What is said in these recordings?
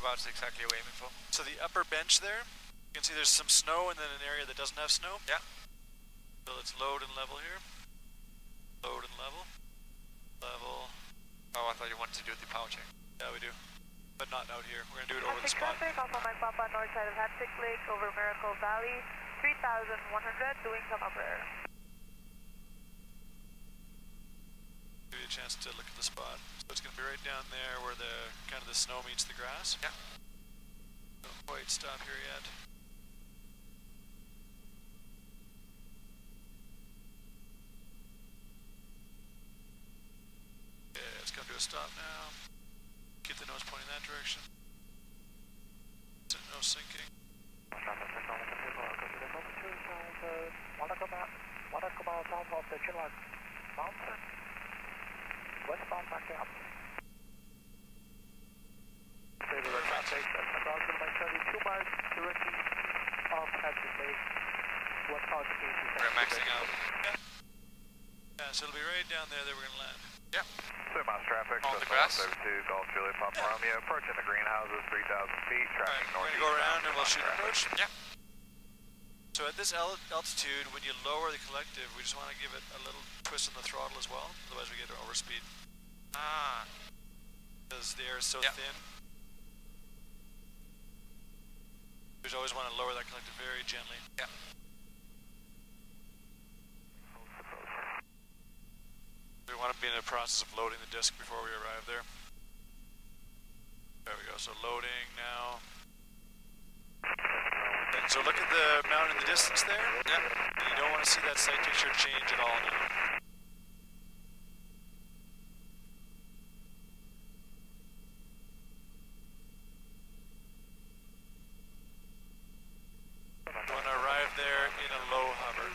whereabouts exactly are we aiming for? So the upper bench there, you can see there's some snow and then an area that doesn't have snow. Yeah. So let's load and level here. Load and level. Level. Oh, I thought you wanted to do the power check. Yeah, we do. But not out here. We're going to do it over the spot. Traffic off of my Papa north side of Hatstick Lake over Miracle Valley, 3,100, doing some upper air. Give you a chance to look at the spot. So it's going to be right down there where the kind of the snow meets the grass. Yeah. Don't quite stop here yet. Okay, it's going to do a stop now. Keep the nose pointing that direction. No sinking. South of the Chilliwack Mountain. Westbound back up. Approximately 32 miles directly off Hatstick Lake. We're maxing out. Yeah, so it'll be right down there that we're going to land. Yeah. 2 miles traffic. On the grass. 72 Golf Juliet Papa Romeo. Approaching the greenhouses, 3,000 feet. Tracking Alright, we're northeast. going to go around and we'll shoot approach. Yeah. So at this altitude, when you lower the collective, we just want to give it a little twist on the throttle as well. Otherwise we get overspeed. Ah. Because the air is so Yeah. thin. We always want to lower that collective very gently. Yeah. We want to be in the process of loading the disc before we arrive there. There we go, so loading now. And so look at the mountain in the distance there. Yeah. And you don't want to see that sight picture change at all now. You want to arrive there in a low hover.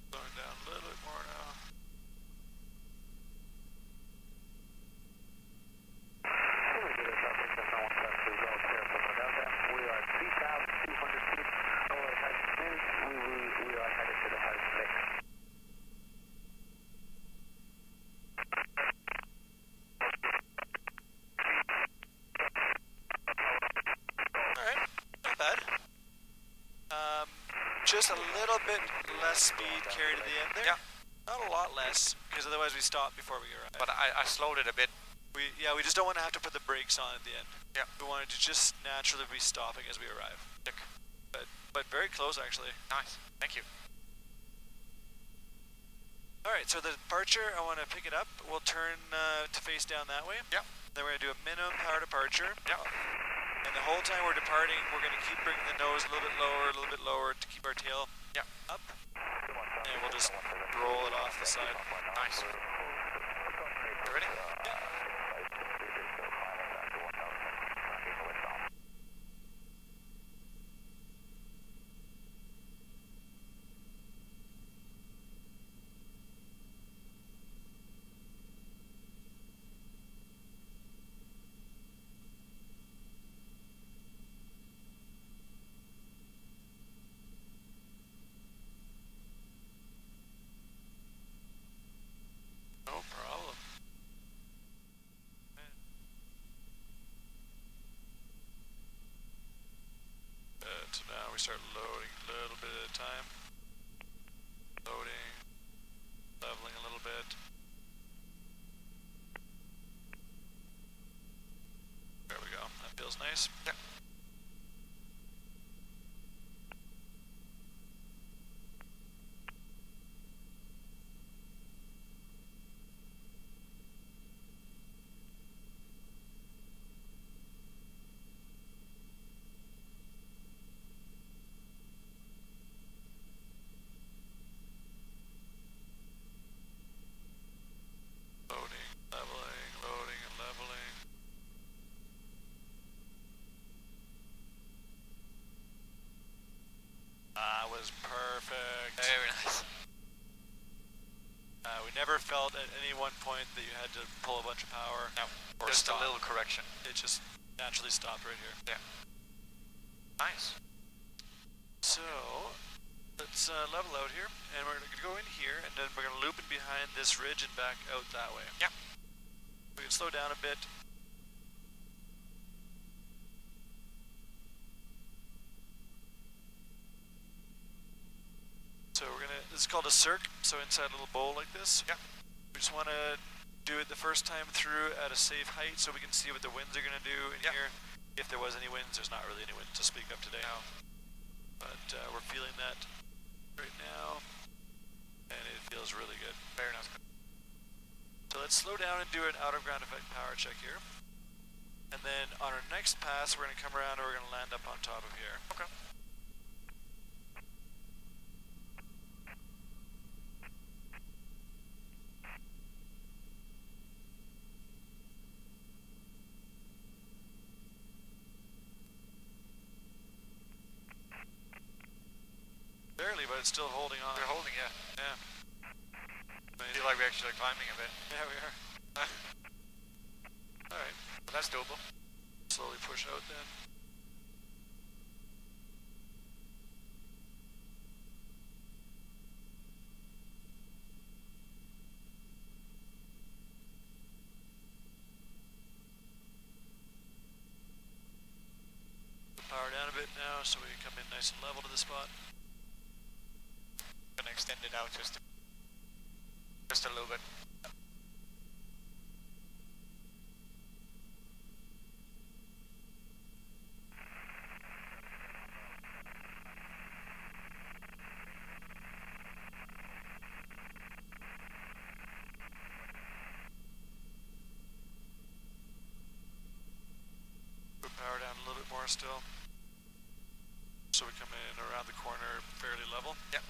Slowing down a little bit more now. We are 3,200 feet over Hatstick Lake. We are headed to the Hatstick Lake. Alright, not bad. Just a little bit less speed carried to the end there. Yeah. Not a lot less, because otherwise we stop before we arrive. But I slowed it a bit. We just don't want to have to put the brakes on at the end. Yeah. We wanted to just naturally be stopping as we arrive. Check. But very close actually. Nice. Thank you. Alright, so the departure, I want to pick it up. We'll turn to face down that way. Yeah. Then we're going to do a minimum power departure. Yeah. And the whole time we're departing, we're going to keep bringing the nose a little bit lower to keep our tail up. And we'll just roll it off the side. Nice. You ready? Yeah. No problem. So now we start loading a little bit at a time. Loading, leveling a little bit. There we go. That feels nice. Yeah. Loading, loading and leveling. That was perfect. Very nice. We never felt at any one point that you had to pull a bunch of power. No. Or Just stop. a little correction. It just naturally stopped right here. Yeah. Nice. So, let's level out here, and we're going to go in here, and then we're going to loop in behind this ridge and back out that way. Yeah. slow down a bit. So we're gonna, this is called a circ, so inside a little bowl like this. Yeah. We just want to do it the first time through at a safe height so we can see what the winds are gonna do in here. If there was any winds, there's not really any winds to speak of today. No. But we're feeling that right now, and it feels really good. Very nice. So let's slow down and do an out of ground effect power check here. And then on our next pass, we're gonna come around and we're gonna land up on top of here. Okay. Barely, but it's still holding on. We're holding, yeah. Yeah. I feel like we're actually climbing a bit. Yeah, we are. Alright. But that's doable. Slowly push out then. Power down a bit now so we can come in nice and level to the spot. Gonna extend it out just a little bit. Put power down a little bit more still. So we come in around the corner fairly level. Yep.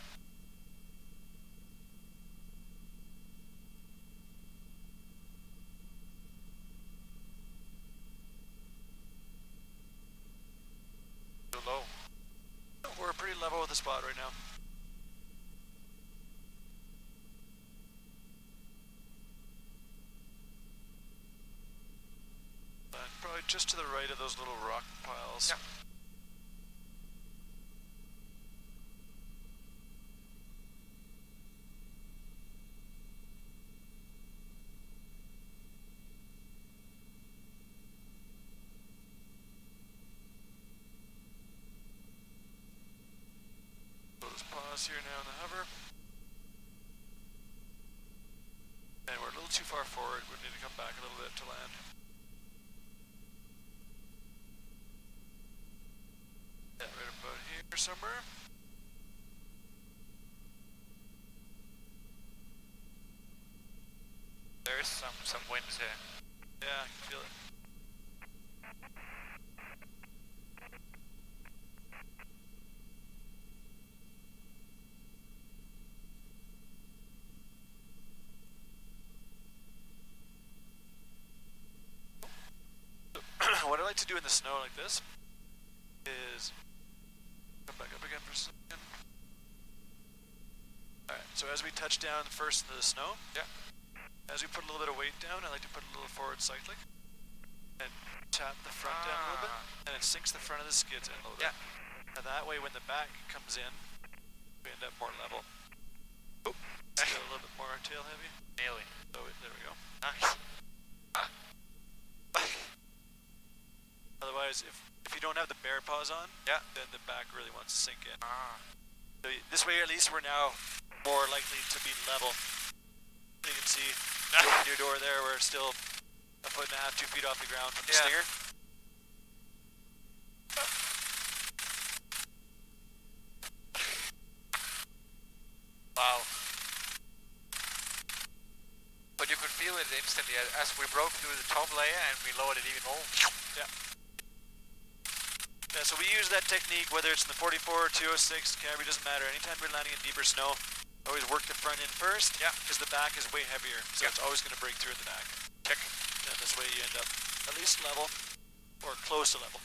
Too low. We're pretty level with the spot right now. Probably just to the right of those little rock piles. Yep. So let's pause here now in the hover. And we're a little too far forward. We need to come back a little bit to land. Yeah, right about here somewhere. There's some winds here. Yeah, I can feel it. What I like to do in the snow like this is come back up again for a second. Alright, so as we touch down first into the snow, as we put a little bit of weight down, I like to put a little forward cyclic and tap the front down a little bit, and it sinks the front of the skids in a little bit. And that way when the back comes in, we end up more level. Oh, still a little bit more tail heavy. Nearly. So there we go. Nice. Otherwise, if you don't have the bear paws on, then the back really wants to sink in. So this way, at least, we're now more likely to be level. You can see your door there. We're still a foot and a half, 2 feet off the ground from the stinger. Wow. But you could feel it instantly as we broke through the top layer and we lowered it even more. Yeah. Yeah, so we use that technique, whether it's in the 44 or 206, Cabri, doesn't matter. Anytime we're landing in deeper snow, always work the front end first, because the back is way heavier, so it's always going to break through in the back. Check. And this way you end up at least level, or close to level.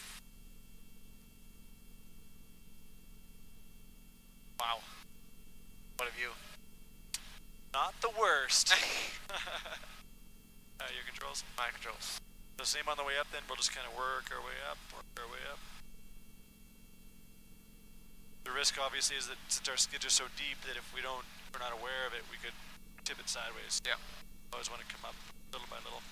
Wow. What a view. Not the worst. Your controls? My controls. The same on the way up then, we'll just kind of work our way up, The risk obviously is that since our skids are so deep that if we're not aware of it, we could tip it sideways. Yeah. Always want to come up little by little.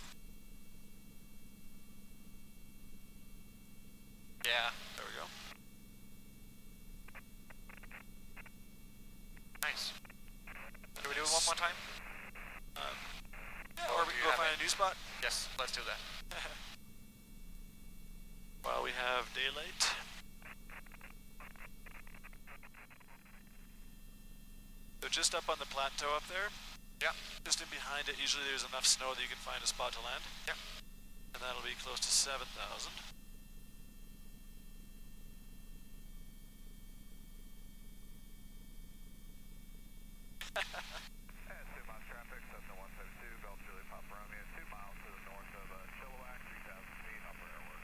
spot? Yes, let's do that. While we have daylight. So just up on the plateau up there. Yeah. Just in behind it, usually there's enough snow that you can find a spot to land. Yeah. And that'll be close to 7,000. And 2 miles traffic, Cessna 172, Bell Julie Papa Romeo, 2 miles to the north of Chilliwack, 3,000 feet, upper airwork.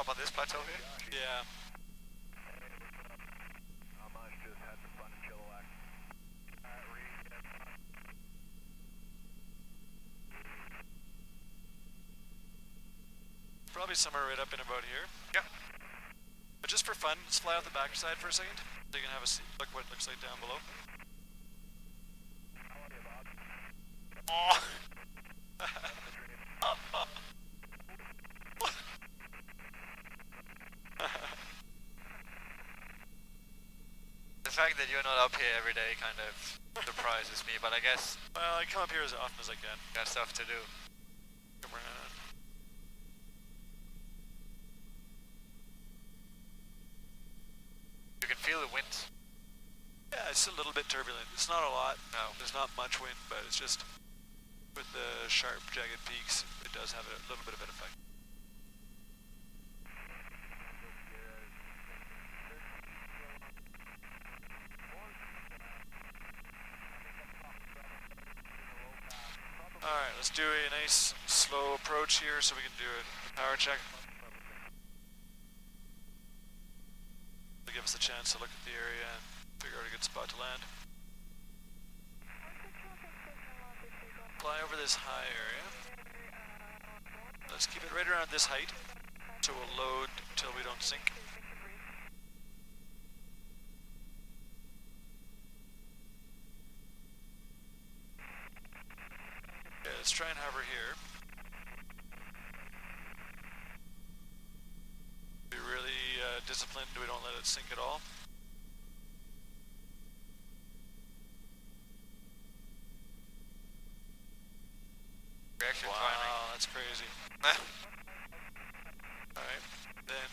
Up on this plateau here? Yeah. How much? Just had some fun in Chilliwack. Probably somewhere right up and about here. Yeah. But just for fun, let's fly out the backside for a second, so you can have a look what it looks like down below. Oh! The fact that you're not up here every day kind of surprises me, but I guess Well, I come up here as often as I can. got stuff to do. Come around. You can feel the wind. Yeah, it's a little bit turbulent. It's not a lot. No. There's not much wind, but it's just with the sharp, jagged peaks, it does have a little bit of an effect. Alright, let's do a nice slow approach here so we can do a power check. It'll give us a chance to look at the area and figure out a good spot to land. Fly over this high area. Let's keep it right around this height so we'll load till we don't sink. Okay, let's try and hover here. Be really disciplined, we don't let it sink at all. Reaction Wow, timing. that's crazy. Alright, then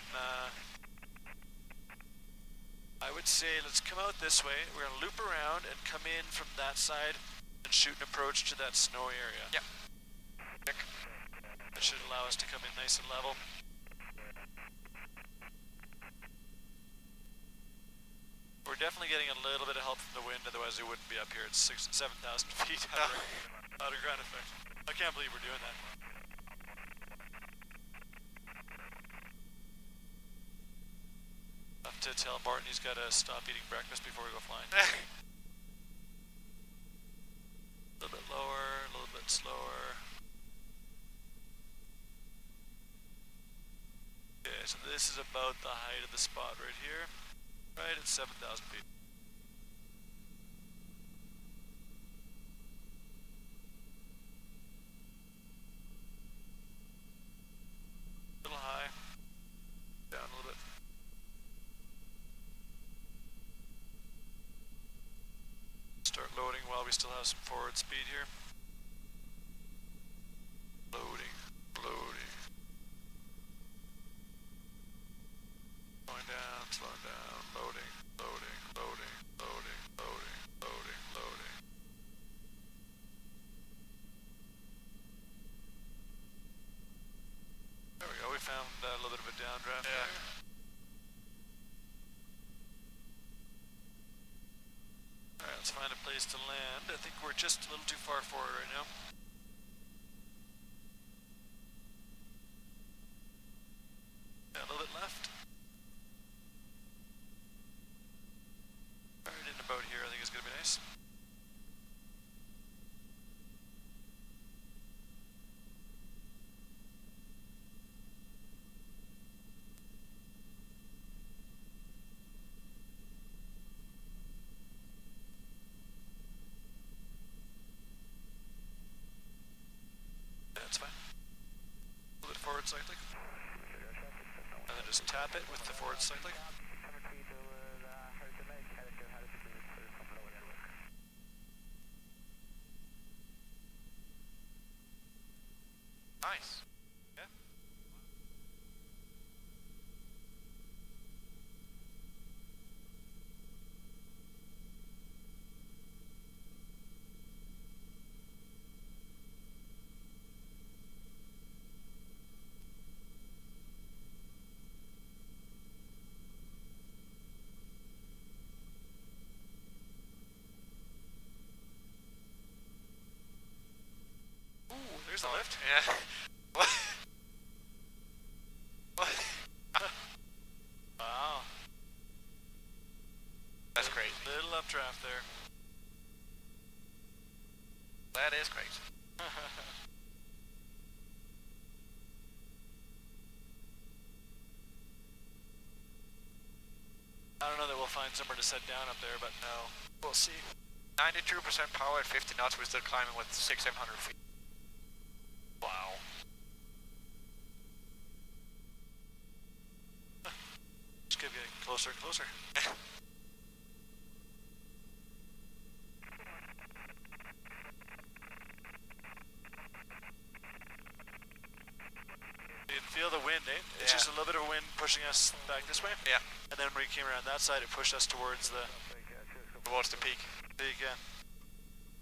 I would say let's come out this way. We're going to loop around and come in from that side and shoot an approach to that snowy area. Yeah. Check. That should allow us to come in nice and level. We're definitely getting a little bit of help from the wind, otherwise we wouldn't be up here at 7,000 feet out of ground effect. I can't believe we're doing that. Have to tell Martin he's got to stop eating breakfast before we go flying. A little bit lower, a little bit slower. Okay, so this is about the height of the spot right here. Right at 7,000 feet. A little high. Down a little bit. Start loading while we still have some forward speed here. Loading, loading. Slowing down, loading, loading, loading, loading, loading, loading, loading. There we go, we found a little bit of a downdraft there. Alright, let's find a place to land. I think we're just a little too far forward right now. Yeah, a little bit left. Right in about here, I think is going to be nice. That's fine. A little bit forward cyclic. And then just tap it with the forward cyclic. nice. Yeah. Ooh, there's the lift. Yeah. What? What? Wow. That's crazy. Little updraft there. That is crazy. I don't know that we'll find somewhere to set down up there, but no. We'll see. 92% power at 50 knots. We're still climbing with 600-700 feet. Wow. Just keep getting closer and closer. You can feel the wind, eh? It's Yeah. just a little bit of wind pushing us back this way. Yeah. And then when we came around that side, it pushed us towards the Towards the peak. peak, yeah.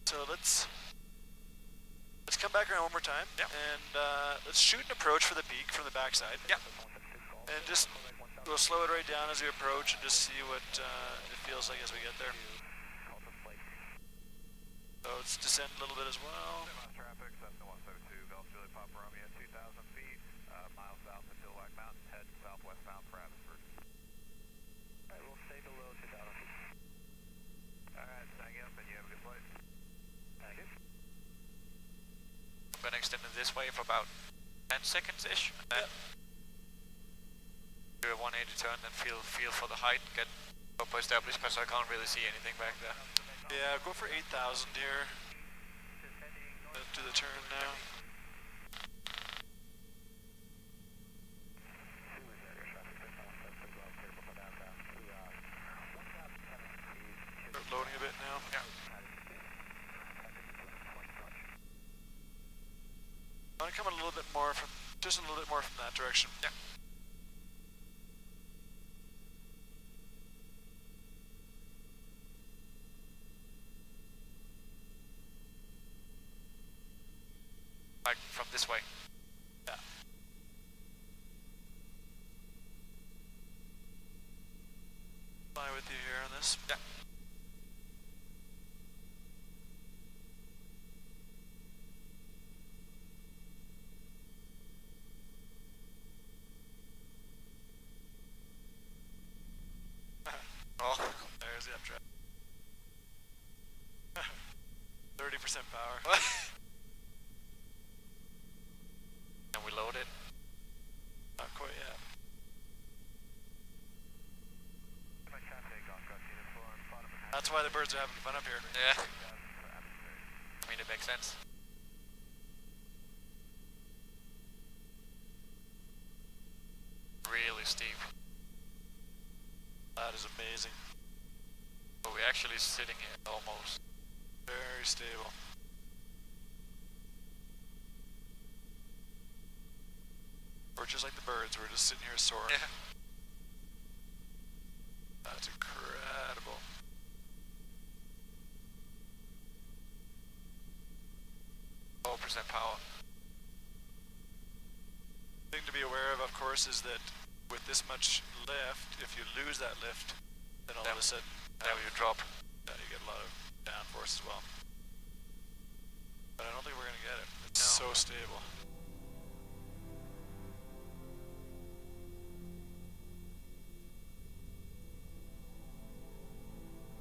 So let's come back around one more time. Yeah. And let's shoot an approach for the peak from the backside. Yeah. And just, we'll slow it right down as we approach and just see what it feels like as we get there. So let's descend a little bit as well. Traffic, Cessna 172, Bells Julie Papa Romeo, 2,000 feet, miles south of Chilliwack Mountain, head southwestbound for Abbotsford. Alright, we'll stay below 2,000 feet. Alright, thank you, and you have a good flight. Thank you. I'm gonna extend it this way for about 10 seconds-ish, and then do a 180 turn, then feel for the height, get up established, because I can't really see anything back there. Yeah, go for 8,000 here. Do the turn now. Start loading a bit now. Yeah. I want to come a little bit more from, just a little bit more from that direction. Yeah. Like from this way. Yeah. Fly with you here on this. Yeah. Oh. There's the updraft. 30% power. And we load it. Not quite yet. That's why the birds are having fun up here. Yeah. I mean, it makes sense. Really steep. That is amazing. But we're actually sitting here almost. Very stable. We're just like the birds, we're just sitting here soaring. Yeah. That's incredible. % power. Thing to be aware of course, is that with this much lift, if you lose that lift, then all of a sudden, Now you drop. you get a lot of downforce as well. But I don't think we're gonna get it. It's No. so stable.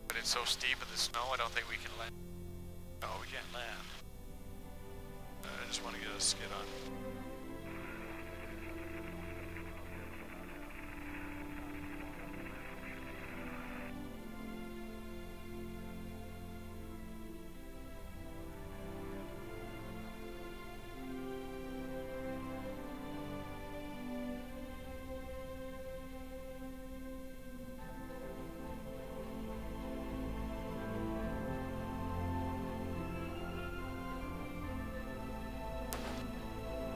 But it's so steep in the snow, I don't think we can land. No, we can't land. I just want to get a skid on.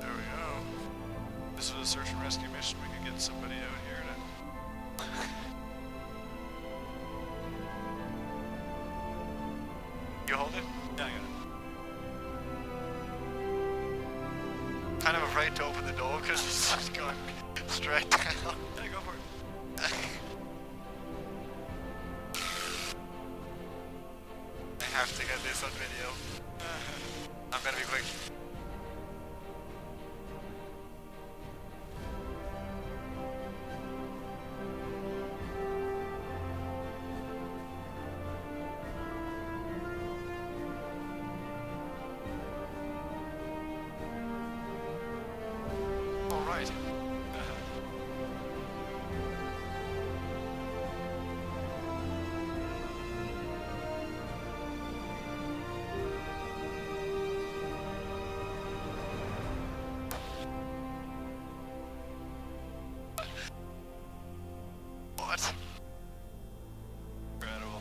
There we this was a search and rescue mission, we could get somebody out here to... You hold it? Yeah, I got it. Kind of afraid to open the door because it's just going straight down. Yeah, go for it. I have to get this on video. I'm gonna be quick. Alright. What? Incredible.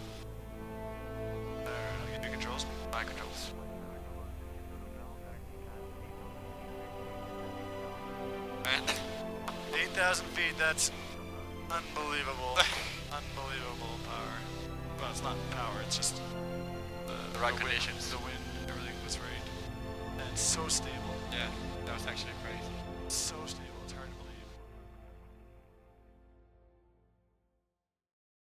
Alright, I'll give you controls. My controls. And 8,000 feet, that's unbelievable. Unbelievable power. Well, it's not power, it's just the right wind, conditions. the wind, everything was right. And it's so stable. Yeah, that was actually crazy. So stable.